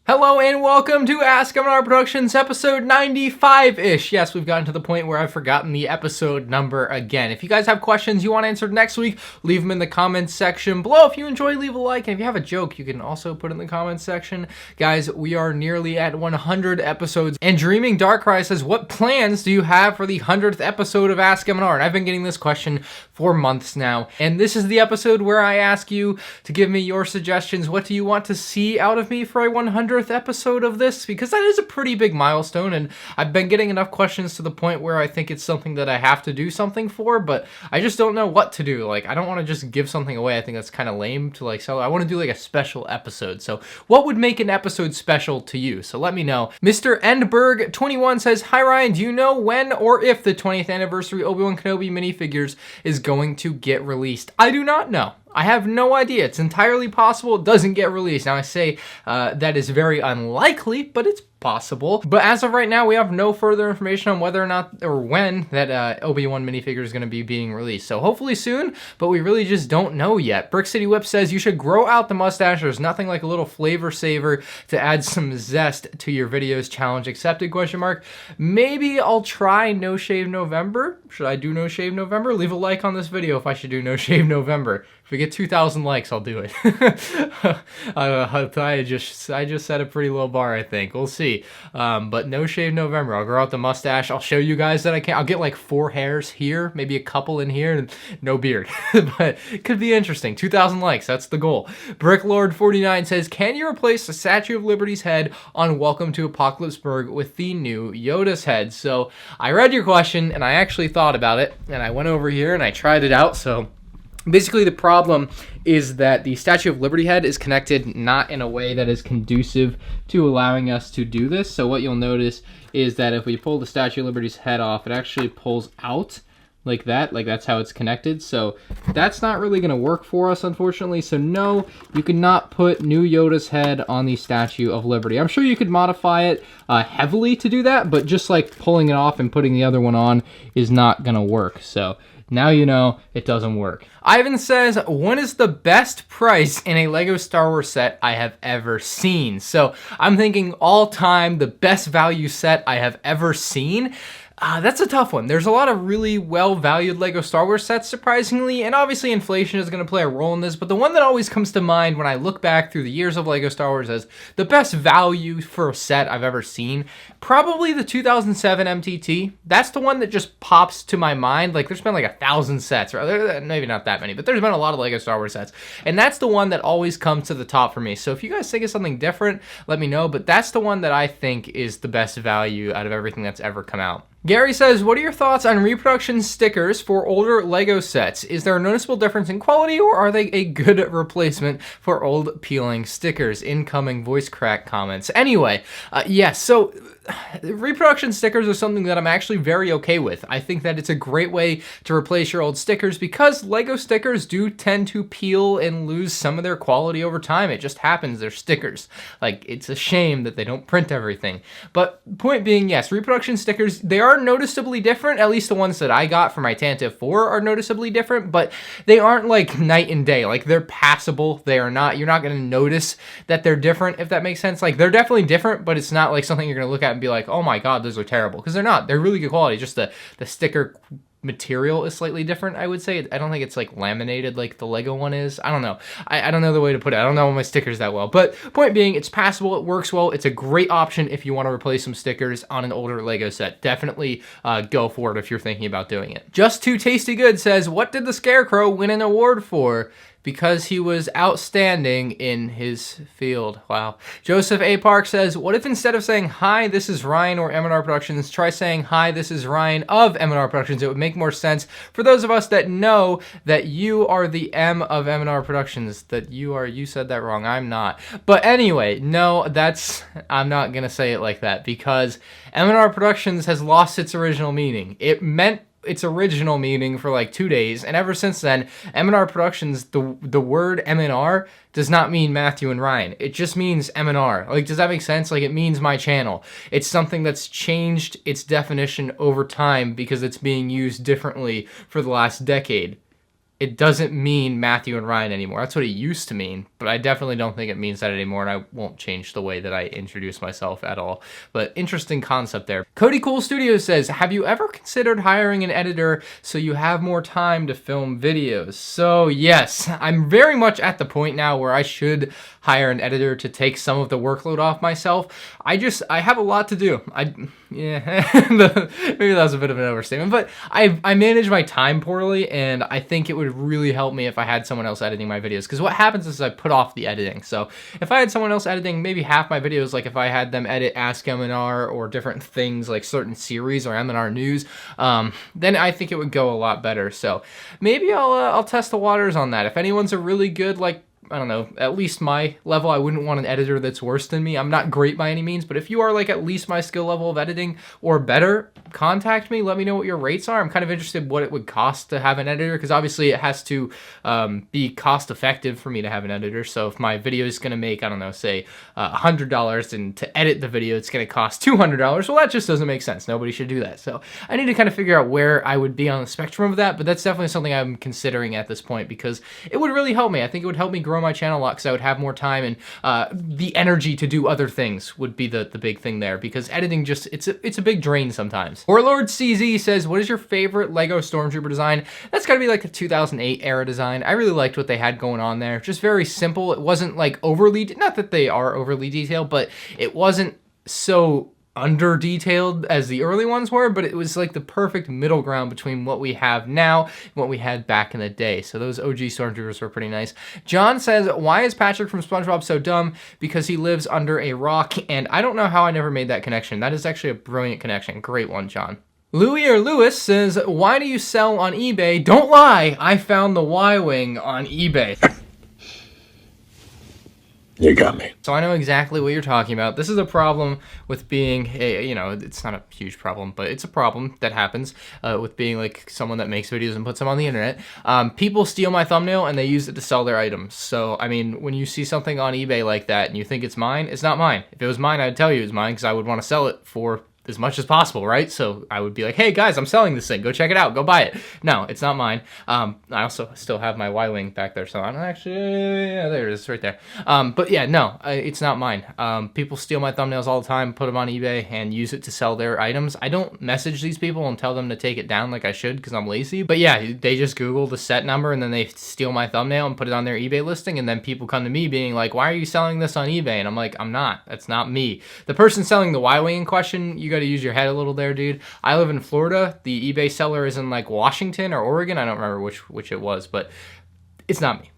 Hello and welcome to Ask MandR Productions episode 95-ish. Yes, we've gotten to the point where I've forgotten the episode number again. If you guys have questions you want answered next week, leave them in the comments section below. If you enjoy, leave a like. And if you have a joke, you can also put it in the comments section. Guys, we are nearly at 100 episodes. And Dreaming Darkrai says, what plans do you have for the 100th episode of Ask MandR? And I've been getting this question for months now. And this is the episode where I ask you to give me your suggestions. What do you want to see out of me for a 100th episode of this, because that is a pretty big milestone, and I've been getting enough questions to the point where I think it's something that I have to do something for, but I just don't know what to do. Like, I don't want to just give something away. I think that's kind of lame to like sell. I want to do like a special episode. So what would make an episode special to you? So let me know. Mr. Endberg 21 says, hi Ryan, do you know when or if the 20th anniversary Obi-Wan Kenobi minifigures is going to get released? I do not know. I have no idea. It's entirely possible it doesn't get released. Now I say that is very unlikely, but it's possible. But as of right now, we have no further information on whether or not or when that Obi-Wan minifigure is going to be being released. So hopefully soon, but we really just don't know yet. Brick City Whip says you should grow out the mustache. There's nothing like a little flavor saver to add some zest to your videos. Challenge accepted, question mark. Maybe I'll try No Shave November. Should I do No Shave November? Leave a like on this video if I should do No Shave November. If we get 2,000 likes, I'll do it. I just set a pretty low bar, I think. We'll see. But No Shave November. I'll grow out the mustache. I'll show you guys that I can. I'll get like 4 hairs here, maybe a couple in here, and no beard. But it could be interesting. 2,000 likes. That's the goal. Bricklord49 says, can you replace the Statue of Liberty's head on Welcome to Apocalypseburg with the new Yoda's head? So I read your question, and I actually thought about it, and I went over here, and I tried it out, so... Basically, the problem is that the Statue of Liberty head is connected not in a way that is conducive to allowing us to do this. So what you'll notice is that if we pull the Statue of Liberty's head off, it actually pulls out like that. Like, that's how it's connected. So that's not really going to work for us, unfortunately. So no, you cannot put new Yoda's head on the Statue of Liberty. I'm sure you could modify it heavily to do that, but just like pulling it off and putting the other one on is not going to work. So... now you know it doesn't work. Ivan says, when is the best price in a LEGO Star Wars set I have ever seen? So I'm thinking all time, the best value set I have ever seen. That's a tough one. There's a lot of really well-valued LEGO Star Wars sets, surprisingly, and obviously inflation is going to play a role in this, but the one that always comes to mind when I look back through the years of LEGO Star Wars as the best value for a set I've ever seen, probably the 2007 MTT. That's the one that just pops to my mind. Like, there's been like 1,000 sets, or maybe not that many, but there's been a lot of LEGO Star Wars sets, and that's the one that always comes to the top for me. So if you guys think of something different, let me know, but that's the one that I think is the best value out of everything that's ever come out. Gary says, what are your thoughts on reproduction stickers for older LEGO sets? Is there a noticeable difference in quality, or are they a good replacement for old peeling stickers? Incoming voice crack comments. Anyway, yes, so reproduction stickers are something that I'm actually very okay with. I think that it's a great way to replace your old stickers because LEGO stickers do tend to peel and lose some of their quality over time. It just happens. They're stickers. Like, it's a shame that they don't print everything. But point being, yes, reproduction stickers, they are noticeably different. At least the ones that I got for my Tantive 4 are noticeably different, but they aren't like night and day. Like, they're passable. They are not, you're not going to notice that they're different, if that makes sense. Like, they're definitely different, but it's not like something you're going to look at and be like, oh my god, those are terrible, because they're not. They're really good quality. Just the sticker material is slightly different, I would say. I don't think it's like laminated like the Lego one is. I don't know. I don't know the way to put it. I don't know my stickers that well, but point being, it's passable, it works well, it's a great option if you want to replace some stickers on an older Lego set. Definitely go for it if you're thinking about doing it. Just Too Tasty Good says, what did the Scarecrow win an award for? Because he was outstanding in his field. Wow. Joseph A. Park says, what if instead of saying, hi, this is Ryan or MandR Productions, try saying, hi, this is Ryan of MandR Productions. It would make more sense for those of us that know that you are the M of MandR Productions. That you said that wrong. I'm not. But anyway, no, I'm not going to say it like that because MandR Productions has lost its original meaning. It meant its original meaning for like 2 days, and ever since then, MandR Productions, the word MandR does not mean Matthew and Ryan. It just means MandR. Like, does that make sense? Like, it means my channel. It's something that's changed its definition over time because it's being used differently for the last decade. it doesn't mean Matthew and Ryan anymore. That's what it used to mean, but I definitely don't think it means that anymore, and I won't change the way that I introduce myself at all. But interesting concept there. Cody Cool Studios says, have you ever considered hiring an editor so you have more time to film videos? So yes, I'm very much at the point now where I should hire an editor to take some of the workload off myself. I have a lot to do. Maybe that was a bit of an overstatement, but I manage my time poorly, and I think it would really help me if I had someone else editing my videos, because what happens is I put off the editing. So if I had someone else editing maybe half my videos, like if I had them edit Ask MNR or different things like certain series or MNR news, then I think it would go a lot better. So maybe I'll test the waters on that. If anyone's a really good, like, I don't know, at least my level, I wouldn't want an editor that's worse than me. I'm not great by any means, but if you are like at least my skill level of editing or better, contact me. Let me know what your rates are. I'm kind of interested what it would cost to have an editor, because obviously it has to be cost effective for me to have an editor. So if my video is going to make, I don't know, say $100, and to edit the video it's going to cost $200, well, that just doesn't make sense. Nobody should do that. So I need to kind of figure out where I would be on the spectrum of that, but that's definitely something I'm considering at this point, because it would really help me. I think it would help me grow my channel a lot, because I would have more time, and the energy to do other things would be the big thing there, because editing just, it's a big drain sometimes. Or Lordcz CZ says, what is your favorite LEGO Stormtrooper design? That's gotta be like the 2008 era design. I really liked what they had going on there. Just very simple. It wasn't like overly, not that they are overly detailed, but it wasn't so under detailed as the early ones were, but it was like the perfect middle ground between what we have now and what we had back in the day. So those OG Stormtroopers were pretty nice. John says, why is Patrick from SpongeBob so dumb? Because he lives under a rock, and I don't know how I never made that connection. That is actually a brilliant connection. Great one, John. Louis or Lewis says, why do you sell on eBay? Don't lie, I found the Y-Wing on eBay. You got me. So I know exactly what you're talking about. This is a problem with being a, it's not a huge problem, but it's a problem that happens with being like someone that makes videos and puts them on the internet. People steal my thumbnail and they use it to sell their items. So, I mean, when you see something on eBay like that and you think it's mine, it's not mine. If it was mine, I'd tell you it was mine, because I would want to sell it for as much as possible, right? So I would be like, hey guys, I'm selling this thing, go check it out, go buy it. No, it's not mine. I also still have my Y-Wing back there, so I don't actually, yeah, there it is, right there. But yeah, no, it's not mine. People steal my thumbnails all the time, put them on eBay, and use it to sell their items. I don't message these people and tell them to take it down like I should, because I'm lazy. But yeah, they just Google the set number, and then they steal my thumbnail and put it on their eBay listing, and then people come to me being like, why are you selling this on eBay? And I'm like, I'm not. That's not me. The person selling the Y-Wing in question, you got to use your head a little there, dude. I live in Florida. The eBay seller is in like Washington or Oregon. I don't remember which it was, but it's not me.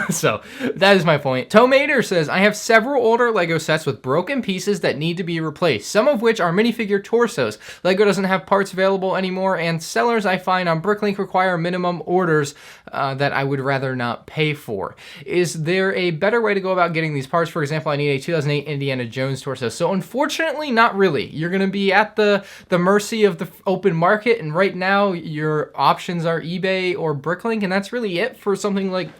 So that is my point. Tomater says, I have several older LEGO sets with broken pieces that need to be replaced, some of which are minifigure torsos. LEGO doesn't have parts available anymore, and sellers I find on Bricklink require minimum orders that I would rather not pay for. Is there a better way to go about getting these parts? For example, I need a 2008 Indiana Jones torso. So unfortunately, not really. You're going to be at the mercy of the open market, and right now your options are eBay or Bricklink, and that's really it for something like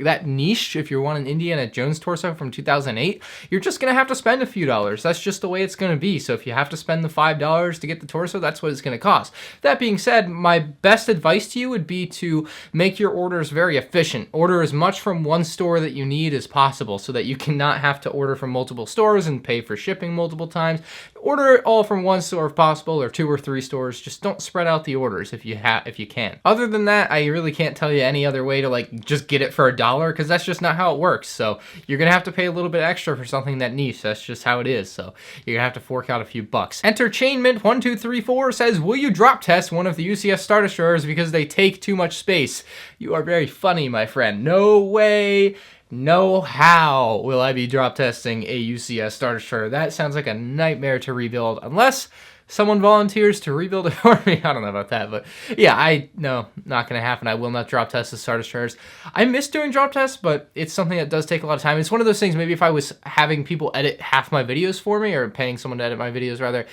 that niche. If you want an Indiana Jones torso from 2008, you're just gonna have to spend a few dollars. That's just the way it's gonna be. So if you have to spend the $5 to get the torso, that's what it's gonna cost. That being said, my best advice to you would be to make your orders very efficient. Order as much from one store that you need as possible, so that you cannot have to order from multiple stores and pay for shipping multiple times. Order it all from one store if possible, or 2 or 3 stores. Just don't spread out the orders if you can. Other than that, I really can't tell you any other way to like just get it for $1, because that's just not how it works. So you're gonna have to pay a little bit extra for something that niche. That's just how it is. So you're gonna have to fork out a few bucks. Entertainment1234 says, will you drop test one of the UCS Star Destroyers because they take too much space? You are very funny, my friend. No way. No how will I be drop testing a UCS Star Destroyer. That sounds like a nightmare to rebuild, unless someone volunteers to rebuild it for me. I don't know about that, but yeah, no, not gonna happen. I will not drop test the Star Destroyers. I miss doing drop tests, but it's something that does take a lot of time. It's one of those things, maybe if I was having people edit half my videos for me, or paying someone to edit my videos rather,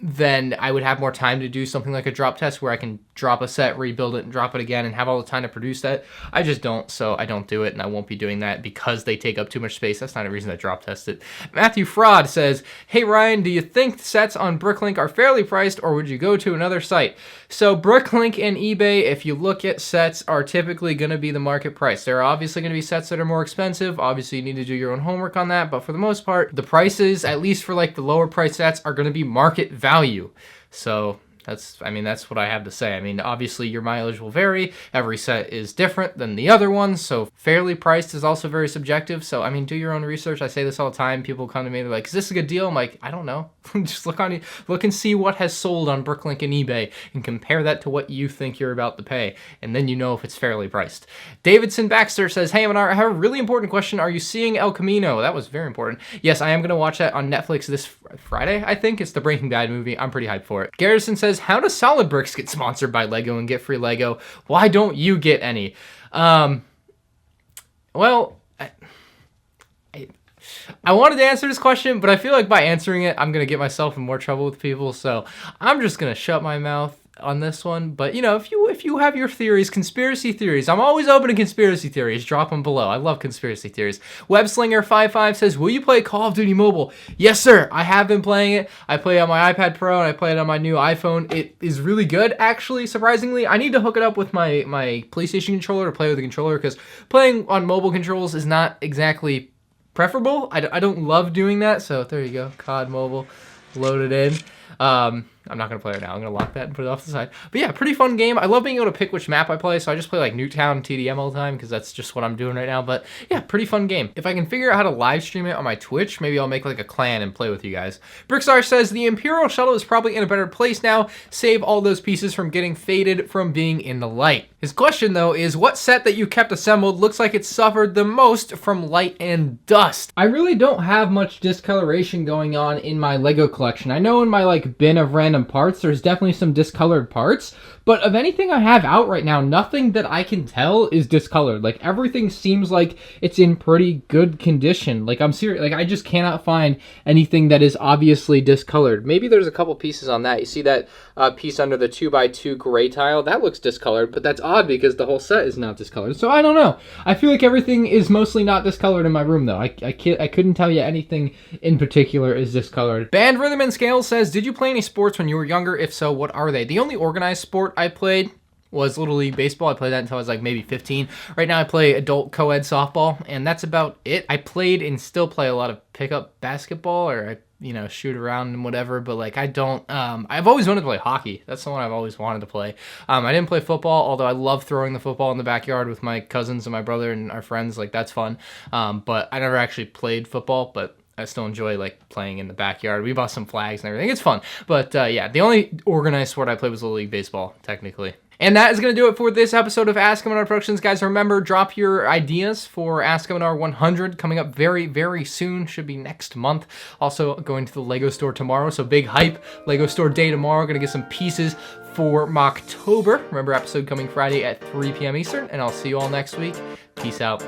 then I would have more time to do something like a drop test where I can drop a set, rebuild it, and drop it again, and have all the time to produce that. I just don't, so I don't do it, and I won't be doing that because they take up too much space. That's not a reason to drop test it. Matthew Fraud says, hey Ryan, do you think sets on Bricklink are fairly priced, or would you go to another site? So Bricklink and eBay, if you look at sets, are typically going to be the market price. There are obviously going to be sets that are more expensive. Obviously, you need to do your own homework on that, but for the most part, the prices, at least for like the lower price sets, are going to be market value. So that's what I have to say. I mean, obviously your mileage will vary. Every set is different than the other ones, so fairly priced is also very subjective. So, I mean, do your own research. I say this all the time. People come to me, they're like, is this a good deal? I'm like, I don't know. Just look and see what has sold on Bricklink and eBay and compare that to what you think you're about to pay, and then you know if it's fairly priced. Davidson Baxter says, hey, MandR, I have a really important question. Are you seeing El Camino? That was very important. Yes, I am going to watch that on Netflix this Friday, I think. It's the Breaking Bad movie. I'm pretty hyped for it. Garrison says, how does Solid Bricks get sponsored by LEGO and get free LEGO? Why don't you get any? Well, I wanted to answer this question, but I feel like by answering it, I'm going to get myself in more trouble with people, so I'm just going to shut my mouth on this one. But, you know, if you have your theories, conspiracy theories, I'm always open to conspiracy theories. Drop them below. I love conspiracy theories. Webslinger55 says, will you play Call of Duty Mobile? Yes, sir. I have been playing it. I play it on my iPad Pro, and I play it on my new iPhone. It is really good, actually, surprisingly. I need to hook it up with my PlayStation controller to play with the controller, because playing on mobile controls is not exactly preferable. I don't love doing that, so there you go. COD Mobile loaded in. I'm not going to play it now. I'm going to lock that and put it off to the side. But yeah, pretty fun game. I love being able to pick which map I play, so I just play like Newtown and TDM all the time because that's just what I'm doing right now. But yeah, pretty fun game. If I can figure out how to live stream it on my Twitch, maybe I'll make like a clan and play with you guys. Brickstar says, the Imperial Shuttle is probably in a better place now. Save all those pieces from getting faded from being in the light. His question though is, what set that you kept assembled looks like it suffered the most from light and dust? I really don't have much discoloration going on in my LEGO collection. I know in my like bin of random parts, there's definitely some discolored parts, but of anything I have out right now, nothing that I can tell is discolored. Like, everything seems like it's in pretty good condition. Like, I'm serious. Like, I just cannot find anything that is obviously discolored. Maybe there's a couple pieces on that. You see that piece under the 2x2 gray tile? That looks discolored, but that's odd because the whole set is not discolored. So I don't know. I feel like everything is mostly not discolored in my room, though. I couldn't tell you anything in particular is discolored. Band Rhythm and Scale says, did you play any sports when you were younger? If so, what are they? The only organized sport I played was Little League Baseball. I played that until I was like maybe 15. Right now I play adult co-ed softball, and that's about it. I played and still play a lot of pickup basketball, or I shoot around and whatever, but like I don't, I've always wanted to play hockey. That's the one I've always wanted to play. I didn't play football, although I love throwing the football in the backyard with my cousins and my brother and our friends. Like, that's fun. But I never actually played football, but I still enjoy like playing in the backyard. We bought some flags and everything. It's fun. But yeah, the only organized sport I played was Little League Baseball, technically. And that is going to do it for this episode of Ask MandR Productions. Guys, remember, drop your ideas for Ask MandR 100 coming up very, very soon. Should be next month. Also, going to the LEGO store tomorrow, so big hype. LEGO store day tomorrow. Going to get some pieces for Mocktober. Remember, episode coming Friday at 3 p.m. Eastern, and I'll see you all next week. Peace out.